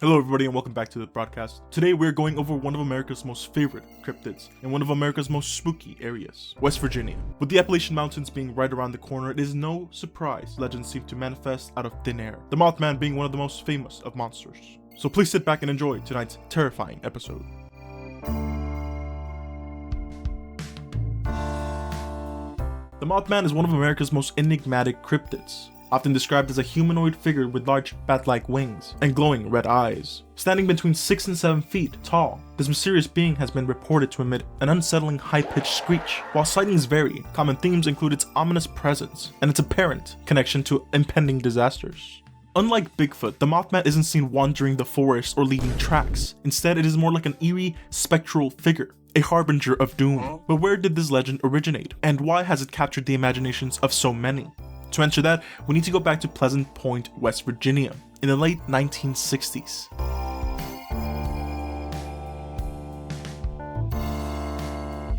Hello everybody and welcome back to the broadcast. Today we're going over one of America's most favorite cryptids and one of America's most spooky areas, West Virginia. With the Appalachian Mountains being right around the corner, it is no surprise legends seem to manifest out of thin air, the Mothman being one of the most famous of monsters. So please sit back and enjoy tonight's terrifying episode. The Mothman is one of America's most enigmatic cryptids, often described as a humanoid figure with large bat-like wings and glowing red eyes. Standing between 6 and 7 feet tall, this mysterious being has been reported to emit an unsettling high-pitched screech. While sightings vary, common themes include its ominous presence and its apparent connection to impending disasters. Unlike Bigfoot, the Mothman isn't seen wandering the forest or leaving tracks. Instead, it is more like an eerie, spectral figure, a harbinger of doom. But where did this legend originate, and why has it captured the imaginations of so many? To answer that, we need to go back to Pleasant Point, West Virginia, in the late 1960s.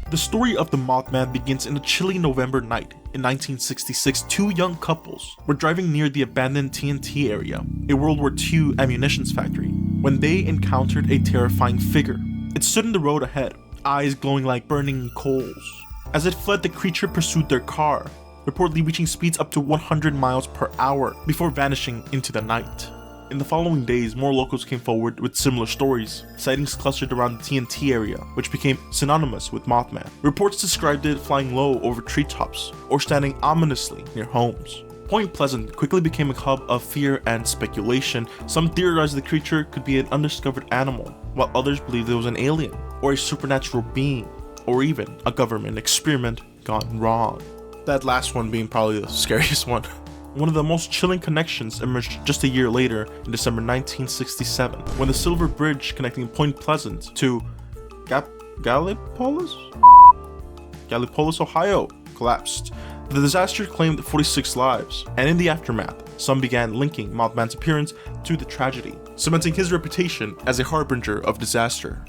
The story of the Mothman begins in a chilly November night. In 1966, two young couples were driving near the abandoned TNT area, a World War II ammunitions factory, when they encountered a terrifying figure. It stood in the road ahead, eyes glowing like burning coals. As it fled, the creature pursued their car, reportedly reaching speeds up to 100 miles per hour before vanishing into the night. In the following days, more locals came forward with similar stories. Sightings clustered around the TNT area, which became synonymous with Mothman. Reports described it flying low over treetops or standing ominously near homes. Point Pleasant quickly became a hub of fear and speculation. Some theorized the creature could be an undiscovered animal, while others believed it was an alien, or a supernatural being, or even a government experiment gone wrong. That last one being probably the scariest one. One of the most chilling connections emerged just a year later in December 1967, when the Silver Bridge connecting Point Pleasant to Gallipolis, Ohio collapsed. The disaster claimed 46 lives, and in the aftermath, some began linking Mothman's appearance to the tragedy, cementing his reputation as a harbinger of disaster.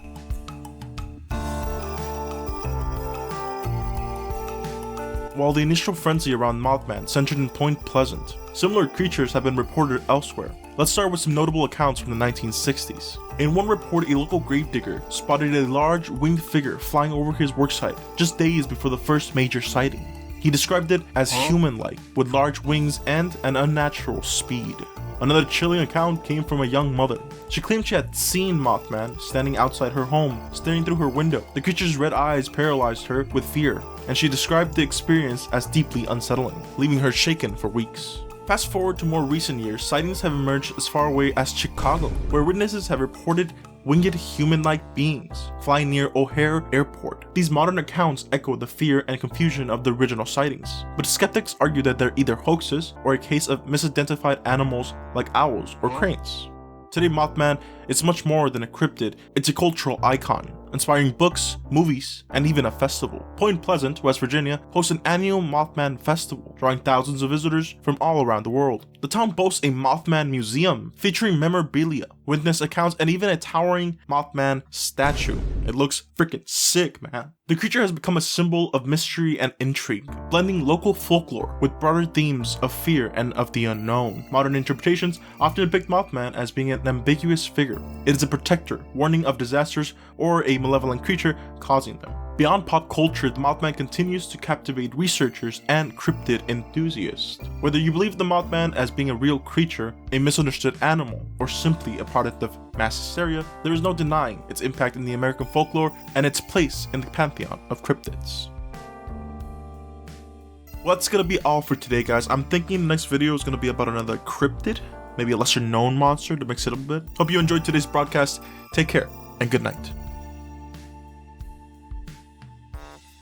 While the initial frenzy around Mothman centered in Point Pleasant, similar creatures have been reported elsewhere. Let's start with some notable accounts from the 1960s. In one report, a local gravedigger spotted a large winged figure flying over his worksite just days before the first major sighting. He described it as human-like, with large wings and an unnatural speed. Another chilling account came from a young mother. She claimed she had seen Mothman standing outside her home, staring through her window. The creature's red eyes paralyzed her with fear, and she described the experience as deeply unsettling, leaving her shaken for weeks. Fast forward to more recent years, sightings have emerged as far away as Chicago, where witnesses have reported winged human-like beings flying near O'Hare Airport. These modern accounts echo the fear and confusion of the original sightings, but skeptics argue that they're either hoaxes or a case of misidentified animals like owls or cranes. Today, Mothman is much more than a cryptid. It's a cultural icon, inspiring books, movies, and even a festival. Point Pleasant, West Virginia, hosts an annual Mothman festival, drawing thousands of visitors from all around the world. The town boasts a Mothman museum featuring memorabilia, witness accounts, and even a towering Mothman statue. It looks freaking sick, man. The creature has become a symbol of mystery and intrigue, blending local folklore with broader themes of fear and of the unknown. Modern interpretations often depict Mothman as being an ambiguous figure. It is a protector, warning of disasters, or a malevolent creature causing them. Beyond pop culture, the Mothman continues to captivate researchers and cryptid enthusiasts. Whether you believe the Mothman as being a real creature, a misunderstood animal, or simply a product of mass hysteria, there is no denying its impact in the American folklore and its place in the pantheon of cryptids. Well, that's gonna be all for today, guys. I'm thinking the next video is gonna be about another cryptid, maybe a lesser known monster to mix it up a bit. Hope you enjoyed today's broadcast. Take care and good night.